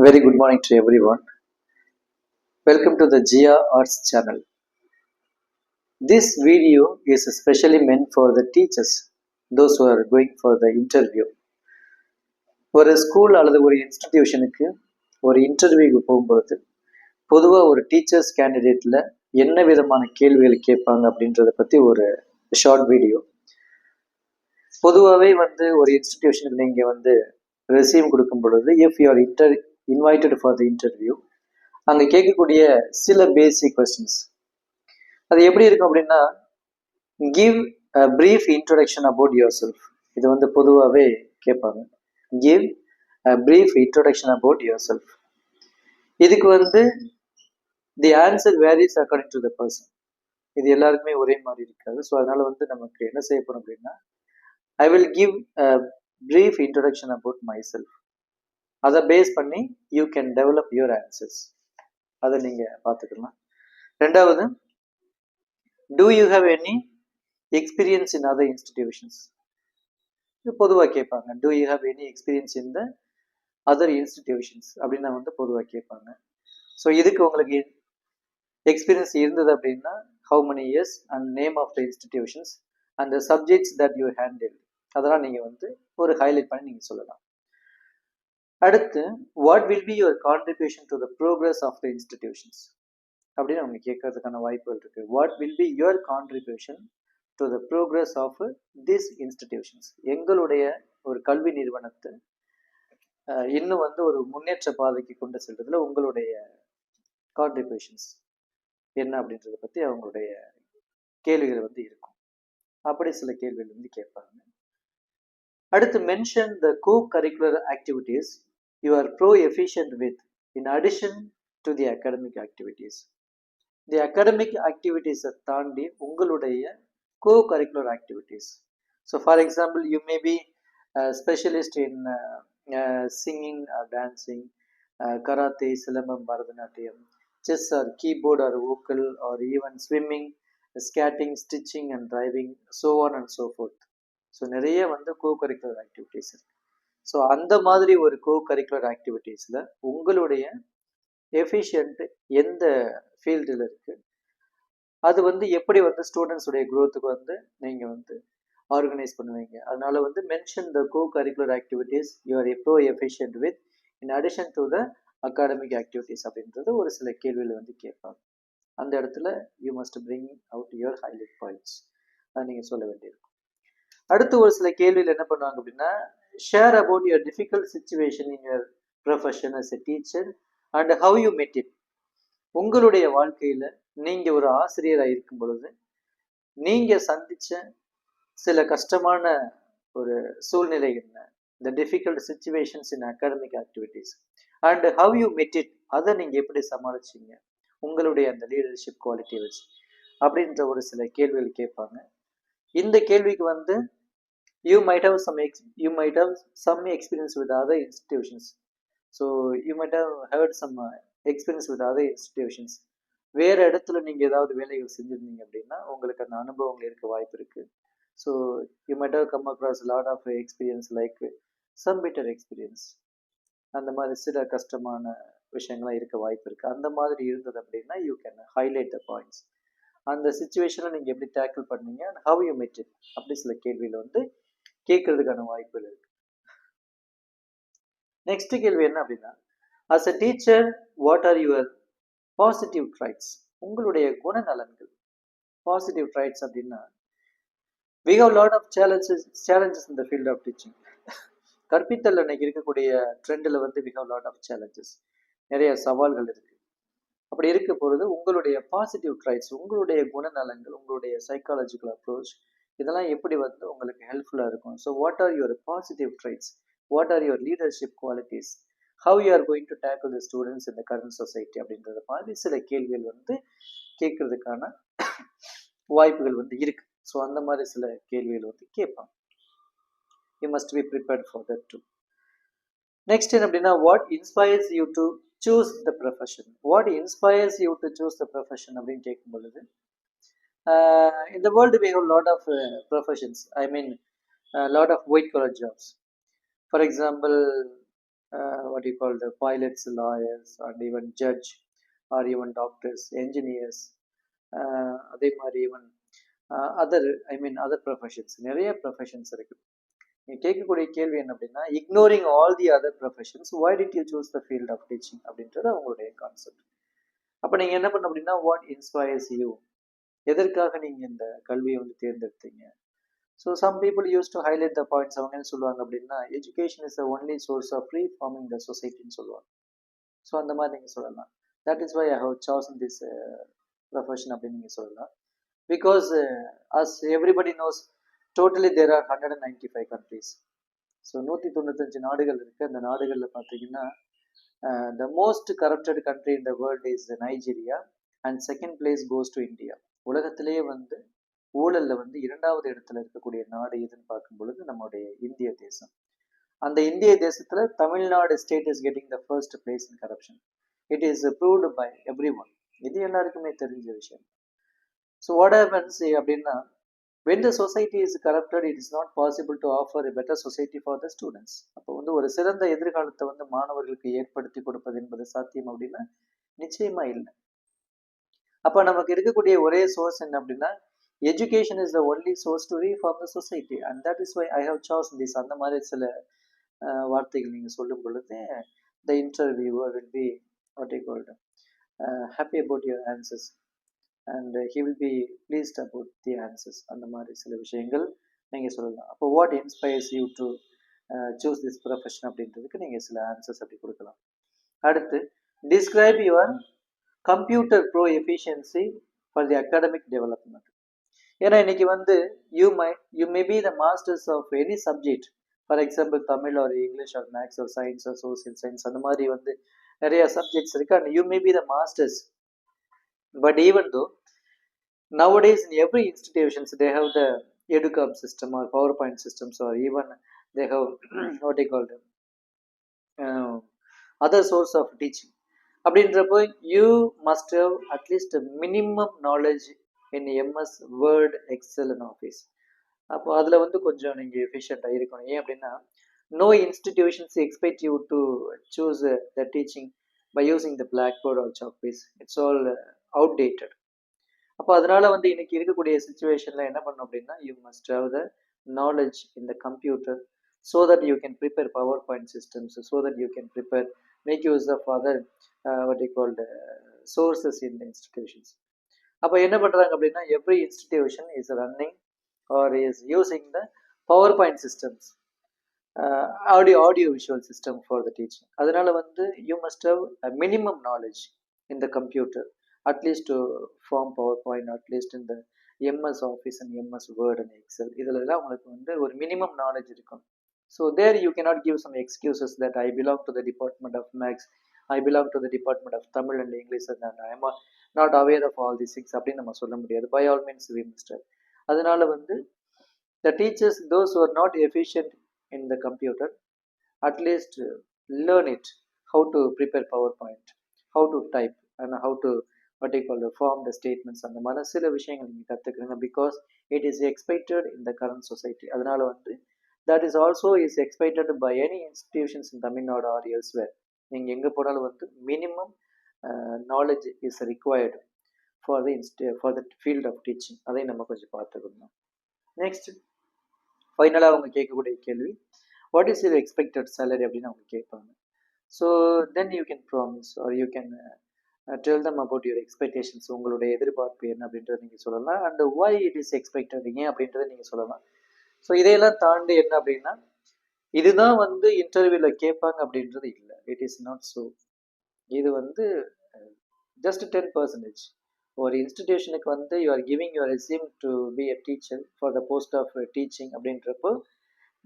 Very good morning to everyone. Welcome to the Gia Arts channel. This video is especially meant for the teachers, those who are going for the interview. ஒரு school அல்லது ஒரு இன்ஸ்டிடியூஷனுக்கு ஒரு இன்டர்வியூக்கு போகும்பொழுது பொதுவாக ஒரு teachers கேண்டிடேட்டில் என்ன விதமான கேள்விகள் கேட்பாங்க அப்படின்றத பற்றி ஒரு ஷார்ட் வீடியோ. பொதுவாகவே ஒரு இன்ஸ்டிடியூஷனுக்கு நீங்கள் ரெசியூம் கொடுக்கும் பொழுது if you are invited for the interview, அங்கே கேட்கக்கூடிய சில பேசிக் கொஸ்டின்ஸ் அது எப்படி இருக்கும் அப்படின்னா, give a brief introduction about yourself. இது பொதுவாகவே கேட்பாங்க. Give a brief introduction about yourself. இதுக்கு the answer varies according to the person. இது எல்லாருக்குமே ஒரே மாதிரி இருக்காது. ஸோ அதனால நமக்கு என்ன செய்யப்படும் அப்படின்னா, I will give a brief introduction about my self. அதை பேஸ் பண்ணி you can develop your answers. அதை நீங்கள் பார்த்துக்கலாம். ரெண்டாவது, do you have any experience in other institutions? இது பொதுவாக கேட்பாங்க. do you have any experience in the other institutions அப்படின்னு பொதுவாக கேட்பாங்க. ஸோ இதுக்கு உங்களுக்கு எக்ஸ்பீரியன்ஸ் இருந்தது அப்படின்னா how many years and name of the institutions and the subjects that you handled, அதெல்லாம் நீங்கள் ஒரு ஹைலைட் பண்ணி நீங்கள் சொல்லலாம். அடுத்து, what will be your contribution to the progress of the institutions அப்படின்னு அவங்க கேட்கறதுக்கான வாய்ப்புகள் இருக்கு. What will be your contribution to the progress of this institutions. எங்களுடைய ஒரு கல்வி நிறுவனத்தை இன்னும் ஒரு முன்னேற்ற பாதைக்கு கொண்டு செல்றதுல உங்களுடைய கான்ட்ரிபியூஷன்ஸ் என்ன அப்படின்றத பற்றி அவங்களுடைய கேள்விகள் இருக்கும். அப்படி சில கேள்விகள் கேட்பாங்க. அடுத்து, mention the co curricular activities you are proficient with in addition to the academic activities. The academic ஆக்டிவிட்டீஸை தாண்டி உங்களுடைய co curricular activities. So for example, you may be specialist in singing or dancing, karate, silambam, Bharatanatyam, chess or keyboard or vocal or even swimming, skating, stitching and driving, so on and so forth. So நிறைய co curricular activities இருக்கு. So அந்த மாதிரி ஒரு கோ curricular ஆக்டிவிட்டீஸில் உங்களுடைய efficient எந்த ஃபீல்டில் இருக்கு, அது எப்படி ஸ்டூடெண்ட்ஸுடைய க்ரோத்துக்கு நீங்கள் ஆர்கனைஸ் பண்ணுவீங்க. அதனால mention the co curricular activities you are proficient with in addition to the academic activities அப்படின்றது ஒரு சில கேள்வியில் கேட்பாங்க. அந்த இடத்துல you must bring out your highlight points, அதை நீங்கள் சொல்ல வேண்டியிருக்கும். அடுத்து ஒரு சில கேள்வியில் என்ன பண்ணுவாங்க அப்படின்னா, share about your difficult situation in your profession as a teacher and how you met it. உங்களுடைய வாழ்க்கையில் நீங்கள் ஒரு ஆசிரியராக இருக்கும் பொழுது நீங்கள் சந்தித்த சில கஷ்டமான ஒரு சூழ்நிலை என்ன, த difficult situations in academic activities and how you met it, அதை நீங்கள் எப்படி சமாளிச்சிங்க உங்களுடைய அந்த லீடர்ஷிப் குவாலிட்டியை வச்சு அப்படின்ற ஒரு சில கேள்விகள் கேட்பாங்க. இந்த கேள்விக்கு you might have some experience with other institutions. So you might have heard some experience with other institutions. வேறு இடத்துல நீங்கள் ஏதாவது வேலைகள் செஞ்சுருந்தீங்க அப்படின்னா உங்களுக்கு அந்த அனுபவங்கள் இருக்க வாய்ப்பு இருக்குது. So you might have come across a lot of experience like some bitter experience. அந்த மாதிரி சில கஷ்டமான விஷயங்கள்லாம் இருக்க வாய்ப்பு இருக்குது. அந்த மாதிரி இருந்தது அப்படின்னா you can highlight the points. அந்த சுச்சுவேஷனில் நீங்கள் எப்படி டேக்கிள் பண்ணீங்க and how you met it, அப்படி சில கேள்வியில் கேட்கறதுக்கான வாய்ப்புகள் இருக்கு. நெக்ஸ்ட் கேள்வி என்ன அப்படின்னா, as a teacher what are your positive traits? உங்களுடைய குணநலன்கள். பாசிட்டிவ் ட்ரைட்ஸ் அப்படின்னா, we have lot of challenges in the field of teaching. கற்பித்தல் இன்னைக்கு இருக்கக்கூடிய ட்ரெண்டில் we have lot of challenges, நிறைய சவால்கள் இருக்கு. அப்படி இருக்க பொழுது உங்களுடைய பாசிட்டிவ் ட்ரைட்ஸ், உங்களுடைய குணநலன்கள், உங்களுடைய சைக்காலஜிக்கல் அப்ரோச், இதெல்லாம் எப்படி உங்களுக்கு ஹெல்ப்ஃபுல்லாக இருக்கும். So what are your positive traits, what are your leadership qualities, how you are going to tackle the students in the current society அப்படின்றத மாதிரி சில கேள்விகள் கேட்கறதுக்கான வாய்ப்புகள் இருக்கு. ஸோ அந்த மாதிரி சில கேள்விகள் கேட்பாங்க. You must be prepared for that too. Next என்ன அப்படின்னா, what inspires you to choose the profession. What inspires you to choose the profession அப்படின்னு கேட்கும் பொழுது, in the world we have a lot of professions. I mean a lot of white collar jobs. For example, what you call the pilots, lawyers, and even judge, or even doctors, engineers, அதே மாதிரி even other other professions, நிறைய professions இருக்கு. நீ கேட்கக்கூடிய கேள்வி என்ன அப்படின்னா, ignoring all the other professions, why did you choose the field of teaching அப்படின்றது அவங்களுடைய கான்செப்ட். அப்போ நீங்கள் என்ன பண்ண அப்படின்னா, வாட் இன்ஸ்பயர்ஸ் யூ, எதற்காக நீங்கள் இந்த கல்வியை வந்து தேர்ந்தெடுத்தீங்க. So some people use to highlight the points. அவங்க என்ன சொல்லுவாங்க அப்படின்னா, education is the only source of reforming the சொசைட்டின்னு சொல்லுவாங்க. ஸோ அந்த மாதிரி நீங்கள் சொல்லலாம். That is why I have chosen this profession அப்படின்னு நீங்கள் சொல்லலாம். Because as everybody knows, totally there are 195 countries. So 195 நாடுகள் இருக்குது. அந்த நாடுகளில் பார்த்தீங்கன்னா the most corrupted country in the world is Nigeria, and second place goes to India. உலகத்திலேயே வந்து ஊழலில் வந்து 2வது இடத்துல இருக்கக்கூடிய நாடு எதுன்னு பார்க்கும் பொழுது நம்முடைய இந்திய தேசம். அந்த இந்திய தேசத்தில் Tamil Nadu state is getting the first place in corruption. It is proved by every one. இது எல்லாருக்குமே தெரிஞ்ச விஷயம். ஸோ வாட் ஹேப்பன்ஸ் அப்படின்னா, when the society is corrupted, it is not possible to offer a better society for the students. அப்போ வந்து ஒரு சிறந்த எதிர்காலத்தை வந்து மாணவர்களுக்கு ஏற்படுத்தி கொடுப்பது என்பது சாத்தியம் அப்படின்னா நிச்சயமா இல்லை. அப்போ நமக்கு இருக்கக்கூடிய ஒரே சோர்ஸ் என்ன அப்படின்னா, education is the only source to reform the society, and that is why I have chosen this. அந்த மாதிரி சில வார்த்தைகள் நீங்கள் சொல்லும் பொழுது the interviewer will be what you called happy about your answers and he will be pleased about the answers. அந்த மாதிரி சில விஷயங்கள் நீங்கள் சொல்லலாம். அப்போ what inspires you to choose this profession அப்படின்றதுக்கு நீங்கள் சில ஆன்சர்ஸ் அப்படி கொடுக்கலாம். அடுத்து, describe your computer pro efficiency for the academic development. ஏன்னா இன்னைக்கு வந்து you may be the masters of any subject. For example Tamil or English or maths or science or social science, அந்த மாதிரி வந்து நிறைய சப்ஜெக்ட்ஸ் இருக்கு. And you may be the masters. But even though nowadays in every institutions they have the EduCom system or PowerPoint systems, or even they have what they call them other source of teaching. அப்படின்றப்போ you must have at least a minimum knowledge in MS Word, Excel and Office. அப்போ அதில் வந்து கொஞ்சம் நீங்கள் எஃபிஷியண்டாக இருக்கணும். ஏன் அப்படின்னா, no institutions expect you to choose the teaching by using the blackboard or chalkpiece. It's all outdated. அப்போ அதனால வந்து இன்னைக்கு இருக்கக்கூடிய சுச்சுவேஷன்ல என்ன பண்ணணும் அப்படின்னா, you must have the knowledge in the computer so that you can prepare PowerPoint systems, so that you can prepare make use of other what you called sources in the institutions. அப்போ என்ன பண்ணுறாங்க அப்படின்னா, every institution is running or is using the PowerPoint systems, audio visual system for the teaching. அதனால வந்து you must have a minimum knowledge in the computer, at least to form PowerPoint, at least in the MS Office and MS Word and Excel. இதெல்லாம் உங்களுக்கு வந்து ஒரு minimum knowledge இருக்கும். So there you cannot give some excuses that I belong to the department of maths, I belong to the department of Tamil and English and I am not aware of all this things அப்படின்னு நம்ம சொல்ல முடியாது. By all means we must. அதனால வந்து the teachers those are not efficient in the computer, at least learn it, how to prepare PowerPoint, how to type and how to what you call the form the statements. அந்த மாதிரி சில விஷயங்கள் நீங்கள் கற்றுக்குறீங்க. Because it is expected in the current society. அதனால வந்து that is also is expected by any institutions in Tamil Nadu or elsewhere. நீங்கள் எங்கே போனாலும் வந்து minimum knowledge is required for the field of teaching. அதை நம்ம கொஞ்சம் பார்த்துக்கணும். நெக்ஸ்ட் ஃபைனலாக அவங்க கேட்கக்கூடிய கேள்வி, what is your expected salary அப்படின்னு அவங்க கேட்பாங்க. So then you can promise or you can tell them about your expectations. உங்களுடைய எதிர்பார்ப்பு என்ன அப்படின்றத நீங்கள் சொல்லலாம். And why it is expected, ஏன் அப்படின்றத நீங்கள் சொல்லலாம். ஸோ இதையெல்லாம் தாண்டி என்ன அப்படின்னா, இதுதான் வந்து இன்டர்வியூவில் கேட்பாங்க அப்படின்றது இல்லை. It is not so. இது வந்து ஜஸ்ட் 10%. ஒரு இன்ஸ்டிடியூஷனுக்கு வந்து you are giving your resume to be a teacher for the post of teaching அப்படின்றப்போ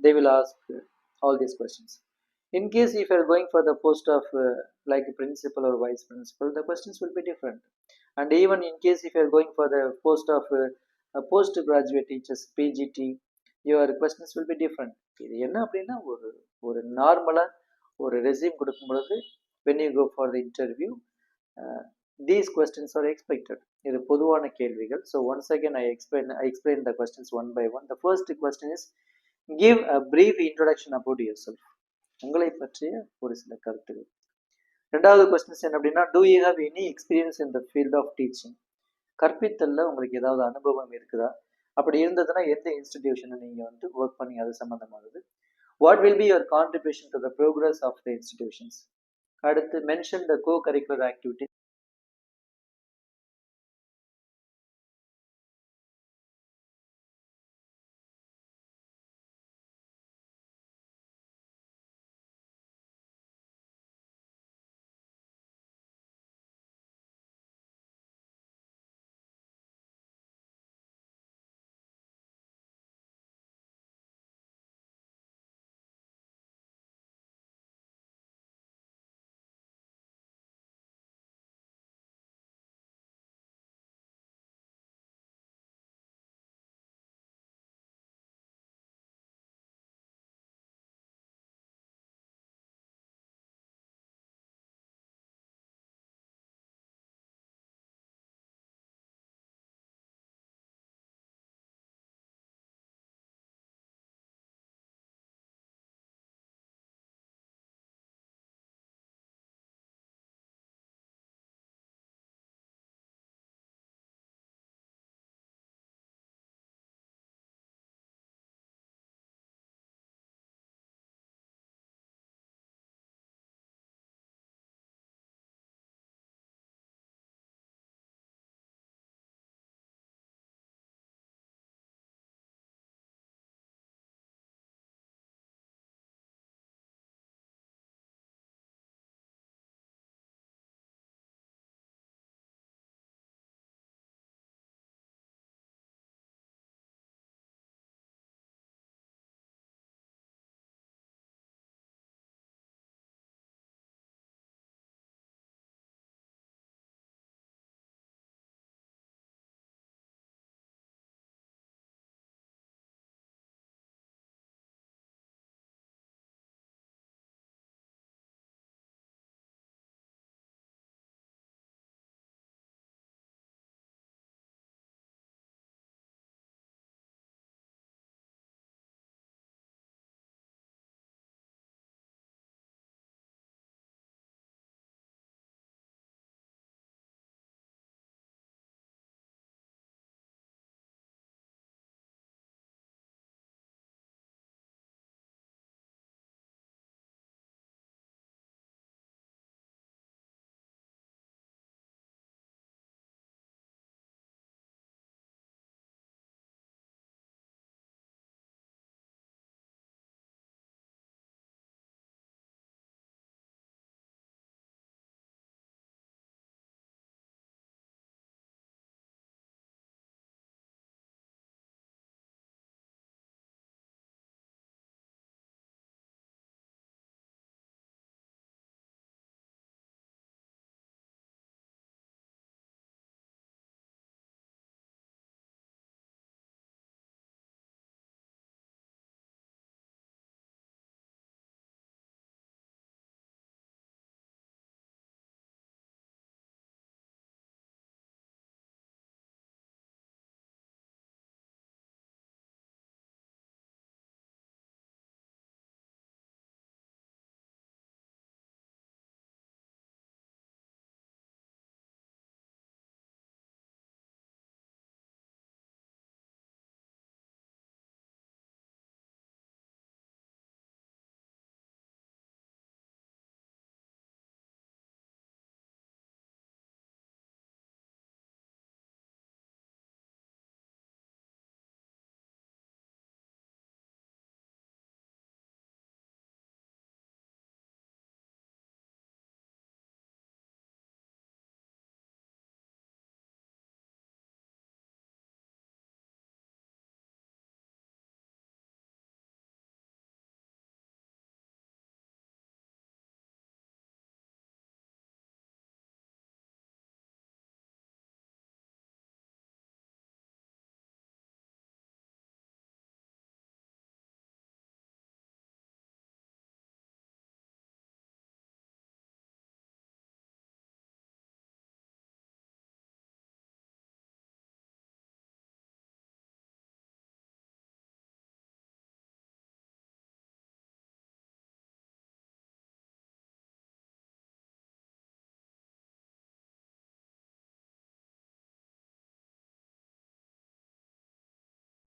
they will ask all these questions. In case if you are going for the post of like principal or vice principal, the questions will be different. And even in case if you are going for the post of postgraduate teachers, PGT, your questions will be different. இது என்ன அப்படின்னா, ஒரு நார்மலாக ஒரு resume கொடுக்கும் பொழுது when you go for the interview, these questions are expected. இது பொதுவான கேள்விகள். So once again I explain the questions one by one. The first question is, give a brief introduction about yourself. உங்களை பற்றிய ஒரு சில கருத்துகள். ரெண்டாவது கொஸ்டின்ஸ் என்ன அப்படின்னா, do you have any experience in the field of teaching? கற்பித்தல்ல உங்களுக்கு ஏதாவது அனுபவம் இருக்குதா? அப்படி இருந்ததுன்னா எந்த இன்ஸ்டிடியூஷனை நீங்க வந்து ஒர்க் பண்ணி அது சம்பந்தமானது? What will be your contribution to the progress of the institutions? அடுத்து mention the co curricular activity